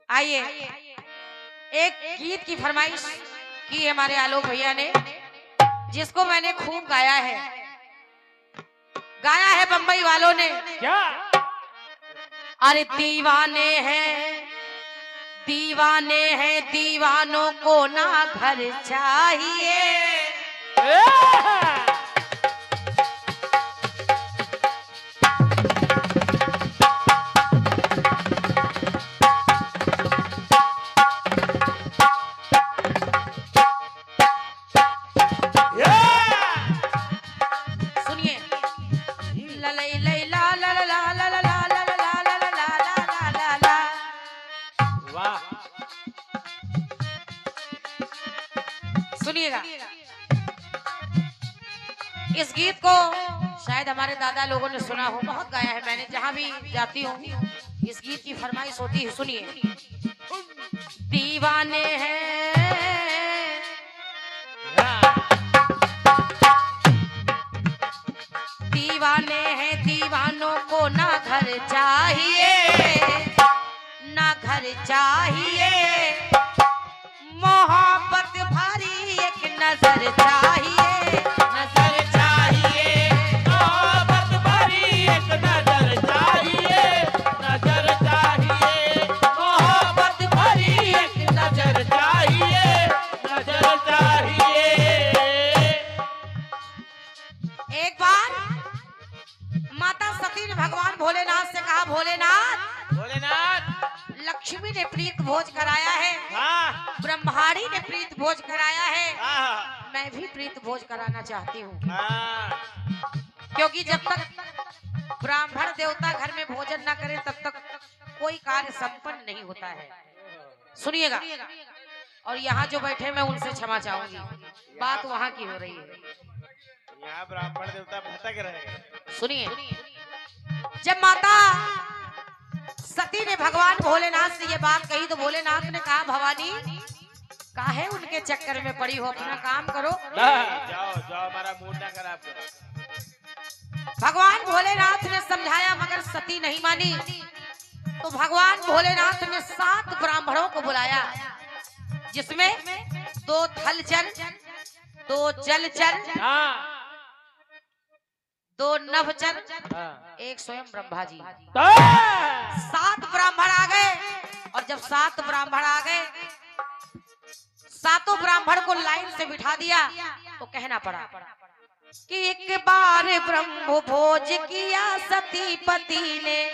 आइए एक गीत की फरमाइश की हमारे आलोक भैया ने, जिसको मैंने खूब गाया है बम्बई वालों ने। क्या? अरे दीवाने हैं दीवानों को ना घर चाहिए। सुनिए ललई लई ला ला ला ला ला ला ला ला ला ला ला ला ला ला। वाह, सुनिएगा इस गीत को शायद हमारे दादा लोगों ने सुना हो, बहुत गाया है मैंने, जहां भी जाती हूँ इस गीत की फरमाइश होती है। सुनिए दीवाने हैं दीवानों को ना घर चाहिए मोहब्बत भरी एक नजर चाहिए मोहब्बत भरी एक नजर चाहिए मोहब्बत भरी एक नजर चाहिए। एक बार माता सती ने भगवान भोलेनाथ से कहा, भोलेनाथ लक्ष्मी ने प्रीत भोज कराया है, हाँ, ब्रह्माणी ने प्रीत भोज कराया है, हाँ, मैं भी प्रीत भोज कराना चाहती हूँ। हाँ। क्योंकि जब तक ब्राह्मण देवता घर में भोजन न करे तब तक कोई कार्य संपन्न नहीं होता है। सुनिएगा, और यहाँ जो बैठे मैं उनसे क्षमा चाहूंगी, बात वहाँ की हो रही है, यहाँ ब्राह्मण देवता भटक रहे हैं। सुनिए जब माता सती ने भगवान भोलेनाथ से ये बात कही तो भोलेनाथ ने कहा, भवानी काहे उनके चक्कर में पड़ी हो, अपना काम करो। जाओ हमारा मूड ना खराब करो। भगवान भोलेनाथ ने समझाया मगर सती नहीं मानी, तो भगवान भोलेनाथ ने 7 ब्राह्मणों को बुलाया, जिसमें 2 थलचर, 2 जलचर, 2 नभचर, एक स्वयं ब्रह्मा जी। 7 ब्राह्मण आ गए, और जब 7 ब्राह्मण आ गए, 7 ब्राह्मण को लाइन से बिठा दिया तो कहना पड़ा कि एक बार ब्रह्म भोज किया सती पति ने,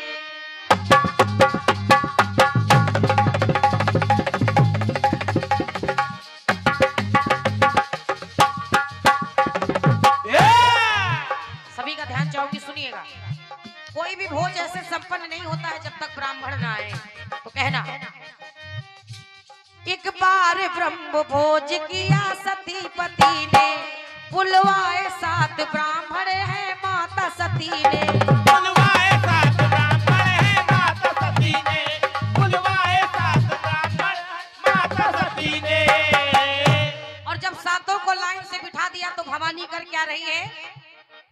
सभी का ध्यान चाहूंगी, सुनिएगा कोई भी भोज ऐसे संपन्न नहीं होता है जब तक ब्राह्मण ना आए। तो कहना एक बार ब्रह्म भोज किया सती पति ने, बुलवाए 7 ब्राह्मण है माता सती ने, बुलवाए 7 ब्राह्मण है माता सती ने, बुलवाए 7 ब्राह्मण माता सती ने। और जब 7 को लाइन से बिठा दिया तो भवानी कर क्या रही है,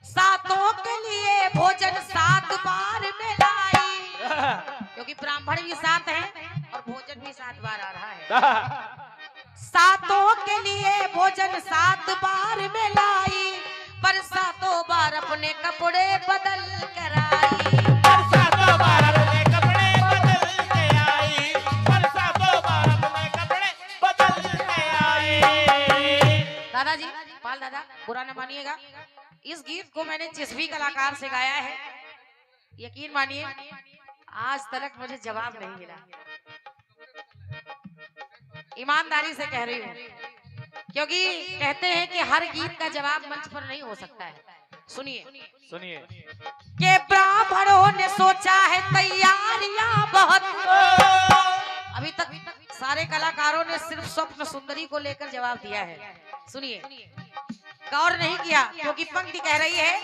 7 के लिए भोजन 7 बार में लाई, क्योंकि ब्राह्मण भी 7 हैं और भोजन भी 7 बार आ रहा है। 7 के लिए भोजन 7 बार में लाई, पर 7 बार अपने कपड़े बदल कर आई, पर 7 बार अपने कपड़े बदल के आई, पर 7 बार अपने कपड़े बदल के आई। दादाजी पाल दादा बुरा न मानिएगा, इस गीत को मैंने जिस भी कलाकार से गाया है, यकीन मानिए आज तक मुझे जवाब नहीं मिला। ईमानदारी से कह रही हूँ, क्योंकि कहते हैं कि हर गीत का जवाब मंच पर नहीं हो सकता है। सुनिए कि ब्राह्मणों ने सोचा है तैयारियां बहुत, अभी तक सारे कलाकारों ने सिर्फ स्वप्न सुंदरी को लेकर जवाब दिया है। सुनिए, गौर नहीं किया, क्योंकि पंक्ति कह रही है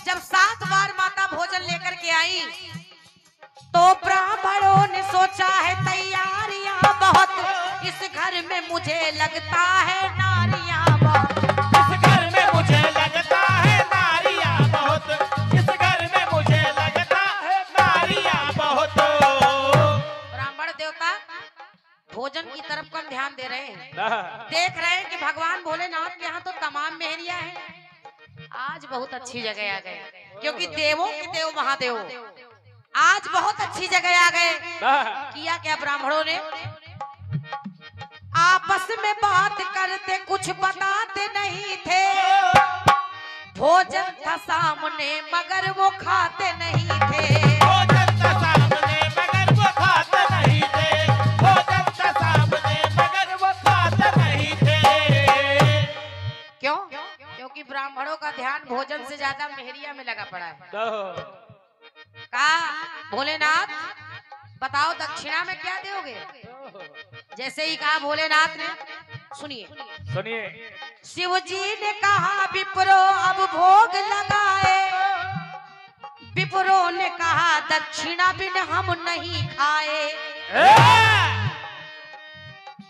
जब 7 बार माता भोजन लेकर के आई तो ब्राह्मणों ने सोचा है तैयारियां बहुत, इस घर में मुझे लगता है नारियां बहुत, इस घर में मुझे लगता है नारियां बहुत, इस घर में मुझे लगता है नारियां बहुत। भोजन की तरफ कम ध्यान दे रहे हैं। देख रहे हैं कि भगवान भोलेनाथ के यहाँ तो तमाम मेहरिया हैं। आज बहुत अच्छी जगह आ गए, क्योंकि देवों के देव महादेव आज बहुत अच्छी जगह आ गए। किया क्या ब्राह्मणों ने? आपस में बात करते कुछ बताते नहीं थे। भोजन था सामने मगर वो खाते नहीं थे। भोजन था सामने मगर वो खाते नहीं थे। भोजन था सामने मगर वो खाते नहीं थे। क्यों? क्योंकि ब्राह्मणों का ध्यान भोजन से ज्यादा मेहरिया में लगा पड़ा है। कहा भोलेनाथ बताओ दक्षिणा में क्या दोगे? जैसे ही कहा भोलेनाथ ने, सुनिए शिव जी ने कहा विप्रो अब भोग लगाए। विप्रो ने कहा दक्षिणा बिन हम नहीं खाए।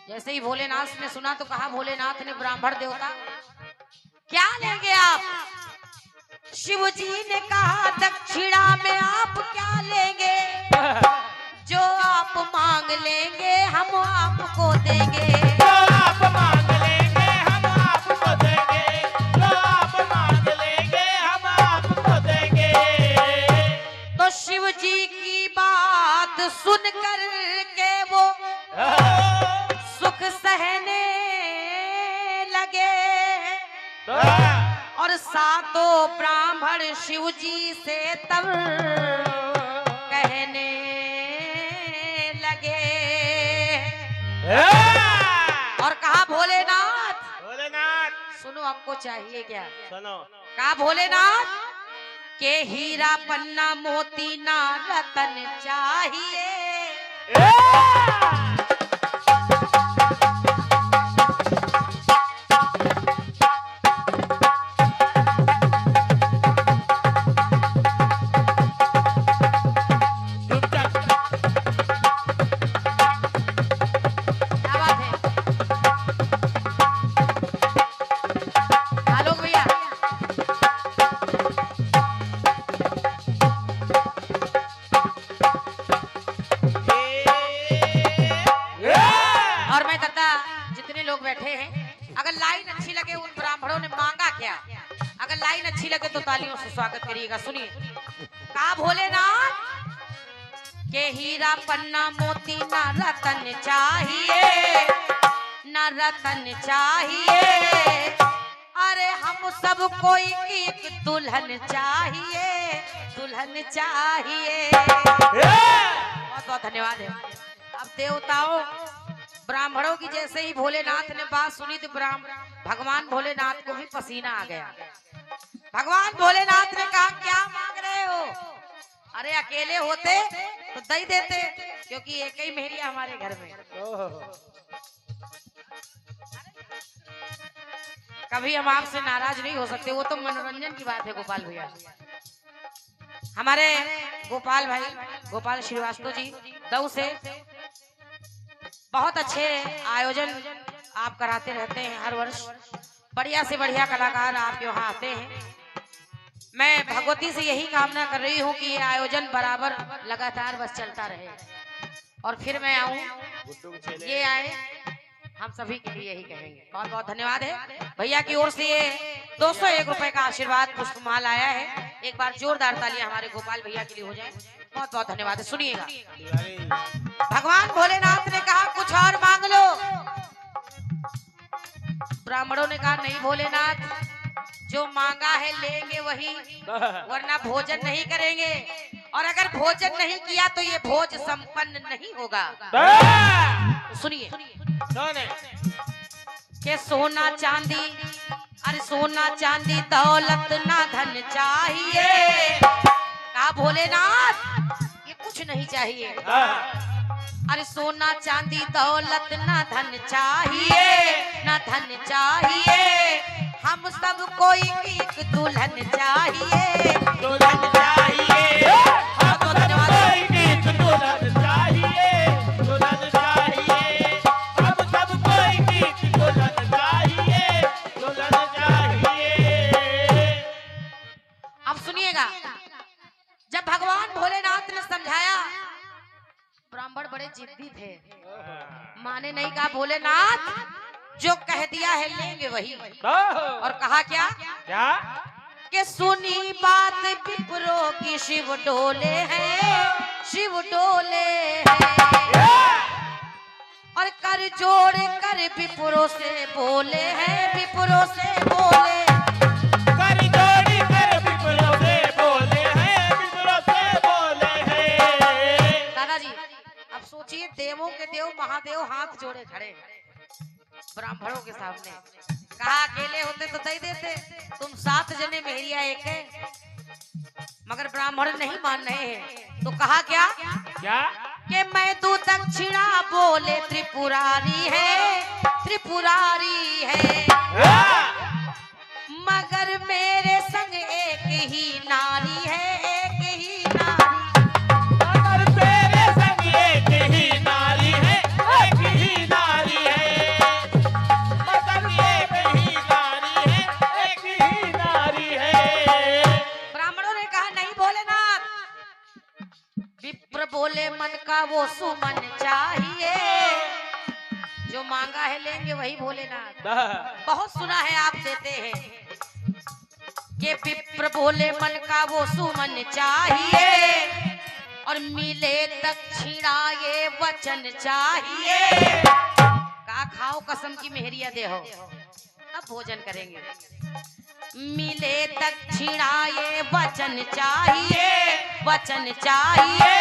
जैसे ही भोलेनाथ ने सुना तो कहा भोलेनाथ ने ब्राह्मण देवता क्या लेंगे आप? शिव जी ने कहा दक्षिणा में आप क्या लेंगे? जो आप मांग लेंगे हम आपको देंगे। जो आप मांग लेंगे हम आपको देंगे। जो आप मांग लेंगे हम आपको देंगे। तो शिव जी की बात सुन कर के वो सुख सहने लगे। और सातों ब्राह्मण शिव जी से तब कहने लगे और कहा भोलेनाथ सुनो, हमको चाहिए क्या? सुनो। कहा भोलेनाथ के हीरा पन्ना मोती ना रतन चाहिए। तालियों से स्वागत करिएगा। सुनिए कहा भोलेनाथ के हीरा पन्ना मोती ना रतन चाहिए, ना रतन चाहिए। अरे हम सब कोई एक दुल्हन चाहिए, दुल्हन चाहिए। बहुत बहुत धन्यवाद है। अब देवताओं ब्राह्मणों की जैसे ही भोलेनाथ ने बात सुनी तो भगवान भोलेनाथ को भी पसीना आ गया। भगवान भोलेनाथ ने कहा क्या मांग रहे हो? अरे अकेले होते तो दे देते, क्योंकि एक ही मेहरिया हमारे घर में। कभी हम आपसे नाराज नहीं हो सकते, वो तो मनोरंजन की बात है। गोपाल भैया हमारे गोपाल भाई गोपाल श्रीवास्तव जी दऊ से बहुत अच्छे आयोजन आप कराते रहते हैं हर वर्ष। बढ़िया से बढ़िया कलाकार आपके वहाँ आते हैं। मैं भगवती से यही कामना कर रही हूँ कि ये आयोजन बराबर लगातार बस चलता रहे और फिर मैं आऊँ, ये आए, हम सभी के लिए यही कहेंगे। बहुत बहुत धन्यवाद है भैया की ओर से। ये 201 रुपए का आशीर्वाद पुष्पमाल आया है। एक बार जोरदार तालियां हमारे गोपाल भैया के लिए हो जाए। बहुत बहुत धन्यवाद है। सुनिएगा भगवान भोलेनाथ ने कहा कुछ और मांग लो। ब्राह्मणों ने कहा नहीं भोलेनाथ, जो मांगा है लेंगे वही, वरना भोजन नहीं करेंगे, और अगर भोजन नहीं किया तो ये भोज संपन्न नहीं होगा। सुनिए के सोना चांदी, अरे सोना चांदी दौलत ना धन चाहिए। कहा भोलेनाथ ये कुछ नहीं चाहिए। अरे सोना चांदी दौलत ना धन चाहिए, ना धन चाहिए। हम सब कोई एक दुल्हन चाहिए, दुल्हन चाहिए। हम धन्यवाद। एक दुल्हन चाहिए, दुल्हन चाहिए। हम सब कोई एक दुल्हन चाहिए, दुल्हन चाहिए। अब सुनिएगा, जब भगवान भोलेनाथ ने समझाया ब्राह्मण बड़े जिद्दी थे, माने नहीं कहा भोलेनाथ जो कह दिया है लेंगे वही। और कहा क्या क्या कि सुनी बात विप्रो की शिव डोले हैं, शिव डोले हैं। और कर जोड़ कर विप्रो से बोले हैं, विप्रो से बोले कर जोड़ी कर विप्रो से बोले हैं, विप्रो से बोले हैं। दादाजी अब सोचिए देवों के देव महादेव हाथ जोड़े खड़े हैं ब्राह्मणों के सामने। कहा अकेले होते तो दे देते, तुम 7 जने मेहरिया एक है, मगर ब्राह्मण नहीं मान रहे हैं। तो कहा क्या क्या कि मैं तू दक्षिणा बोले त्रिपुरारी है, त्रिपुरारी है। मगर मेरे संग एक ही नारी है, एक ही नारी। मगर तेरे संग एक ही नारी है, एक ही नारी है। मगर एक ही नारी है, एक ही नारी है। ब्राह्मणों ने कहा नहीं भोलेनाथ। विप्र बोले मन का वो सुमन चाहिए, जो मांगा है लेंगे वही भोलेनाथ। बहुत सुना है आप देते हैं कि विप्र बोले मन का वो सुमन चाहिए, और मिले दक्षिणा ये वचन चाहिए। का खाओ कसम की मेहरिया दे हो तब भोजन करेंगे। मिले दक्षिणा ये वचन चाहिए, वचन चाहिए।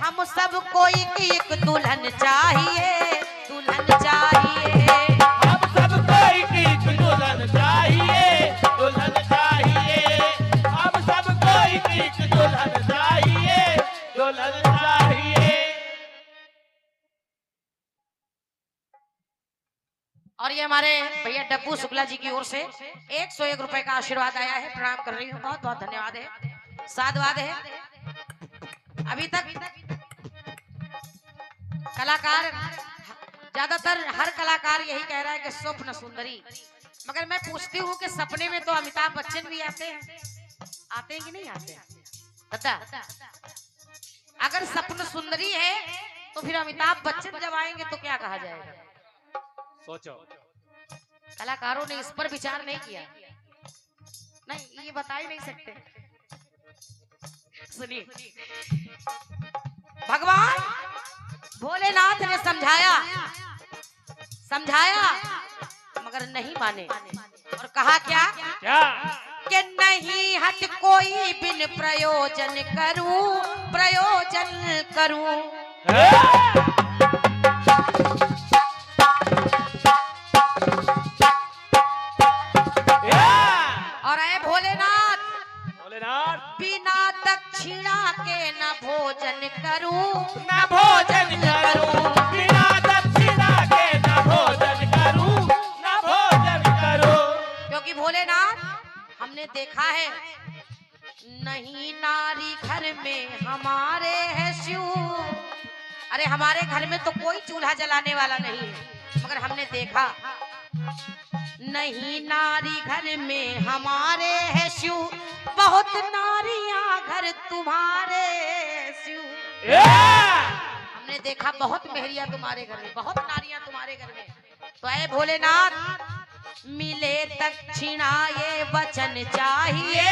हम सब कोई एक दुल्हन चाहिए, दुल्हन चाहिए। हम सबको एक दुल्हन चाहिए, दुल्हन चाहिए। हम सबको एक दुल्हन चाहिए, दुल्हन चाहिए। और ये हमारे भैया डब्बू शुक्ला जी की ओर से 101 रुपए का आशीर्वाद आया है, प्रणाम कर रही हूँ, बहुत बहुत धन्यवाद है, साधुवाद है। अभी तक कलाकार ज्यादातर हर कलाकार यही कह रहा है कि स्वप्न सुंदरी, मगर मैं पूछती हूँ कि सपने में तो अमिताभ बच्चन भी आते हैं, आते हैं कि नहीं आते? दादा अगर सपन सुंदरी है तो फिर अमिताभ बच्चन जब आएंगे तो क्या कहा जाएगा? सोचो। कलाकारों ने इस पर विचार नहीं किया, नहीं ये बता ही नहीं सकते। सुनिए, भगवान भोलेनाथ ने समझाया समझाया मगर नहीं माने, और कहा क्या क्या कि नहीं हट कोई बिन प्रयोजन करूं, प्रयोजन करूं। और ऐ भोलेनाथ, भोलेनाथ बिना दक्षिणा के न भोजन करूं, न भोजन करूं, बिना दक्षिणा के न भोजन करूं, न भोजन करूं। क्योंकि भोलेनाथ हमने देखा है नहीं नारी घर में हमारे है शिव। अरे हमारे घर में तो कोई चूल्हा जलाने वाला नहीं है, मगर हमने देखा नहीं नारी घर में हमारे है शिव, बहुत नारियां घर तुम्हारे शिव। हमने देखा बहुत मेहरिया तुम्हारे घर में, बहुत नारियां तुम्हारे घर में। तो ऐ भोलेनाथ मिले दक्षिणा ये वचन चाहिए,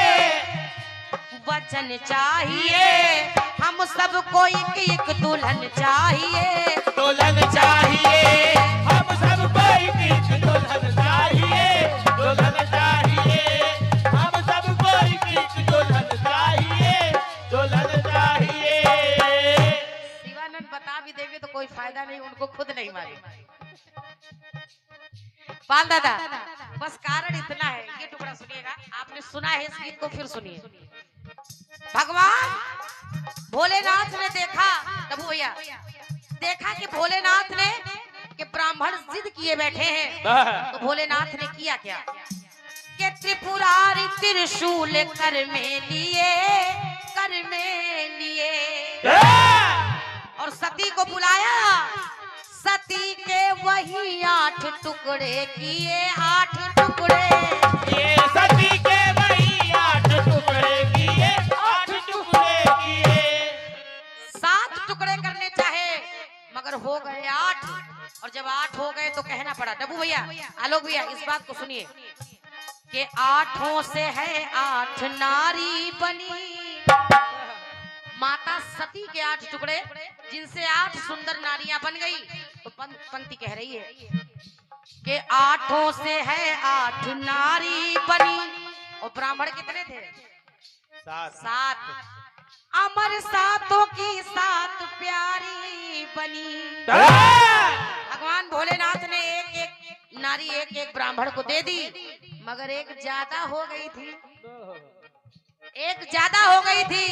वचन चाहिए। हम सबको एक दुल्हन चाहिए, दुल्हन चाहिए। हम सबको एक दुल्हन चाहिए, दुल्हन चाहिए। हम सबको एक दुल्हन चाहिए, दुल्हन चाहिए। शिवानंद बता भी देंगे तो कोई फायदा नहीं, उनको खुद नहीं मालूम। पाल दादा बस कारण इतना है, ये टुकड़ा सुनिएगा, आपने सुना है इस गीत को फिर सुनिए। भगवान भोलेनाथ ने देखा, तबू भैया देखा कि भोलेनाथ ने कि ब्राह्मण जिद किए बैठे हैं, तो भोलेनाथ ने किया क्या कि त्रिपुरारी त्रिशूल कर में लिए, कर में लिए, और सती को बुलाया। सती के वही 8 टुकड़े किए, 8 टुकड़े। ये सती के वही 8 टुकड़े किए, 8 टुकड़े किए। 7 टुकड़े करने चाहे मगर हो गए 8, और जब 8 हो गए तो कहना पड़ा। डब्बू भैया, आलोक भैया, इस बात को सुनिए कि 8 से है 8 नारी बनी। माता सती के 8 टुकड़े, जिनसे 8 सुंदर नारियां बन गई। तो पंक्ति कह रही है कि 8 से है 8 नारी बनी। और ब्राह्मण कितने थे? 7। अमर 7 की 7 प्यारी बनी। भगवान भोलेनाथ ने एक एक नारी एक एक ब्राह्मण को दे दी, मगर एक ज्यादा हो गई थी। एक ज्यादा हो गई थी।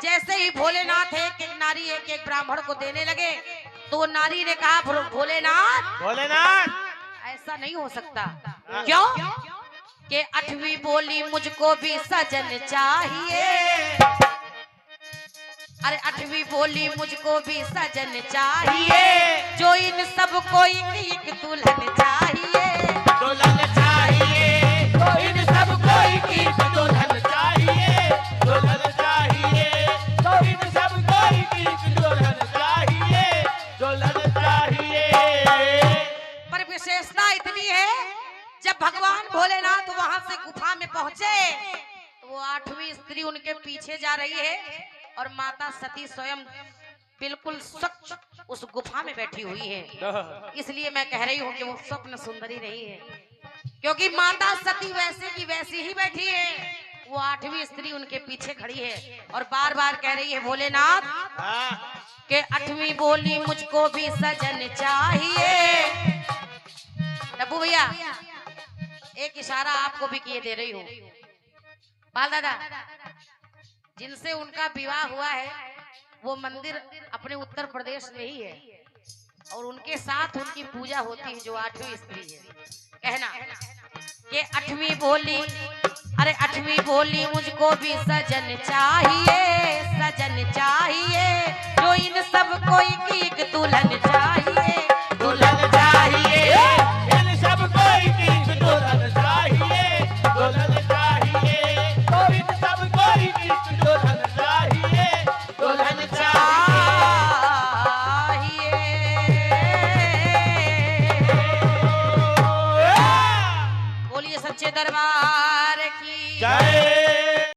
जैसे ही भोलेनाथ एक एक नारी एक एक ब्राह्मण को देने लगे, तो नारी ने कहा, भोलेनाथ भोलेनाथ ऐसा नहीं हो सकता। क्यों? कि 8वीं बोली मुझको भी सजन चाहिए। अरे 8वीं बोली मुझको भी सजन चाहिए, जो इन सबको एक दुल्हन चाहिए। दुल्हन चाहिए, तो इन सबको एक दुल्हन चाहिए। दुल्हन चाहिए, तो इन सबको एक दुल्हन चाहिए। दुल्हन चाहिए। पर विशेषता इतनी है, जब भगवान भोलेनाथ वहां से गुफा में पहुंचे, तो वो 8वीं स्त्री उनके पीछे जा रही है, और माता सती स्वयं बिल्कुल सच उस गुफा में बैठी हुई है। इसलिए मैं कह रही हूँ कि वो स्वप्न सुंदरी नहीं है, क्योंकि माता सती वैसे की वैसी ही बैठी है। वो 8वीं स्त्री उनके पीछे खड़ी है और बार बार कह रही है, भोलेनाथ के 8वीं बोली मुझको भी सजन चाहिए। डब्बू भैया, एक इशारा आपको भी किए दे रही हूँ। बाल दादा, जिनसे उनका विवाह हुआ है, वो मंदिर अपने उत्तर प्रदेश में ही है, और उनके साथ उनकी पूजा होती है, जो 8वीं स्त्री है। कहना कि 8वीं बोली, अरे 8वीं बोली मुझको भी सजन चाहिए, सजन चाहिए, जो इन सब को एक दुल्हन चाहिए।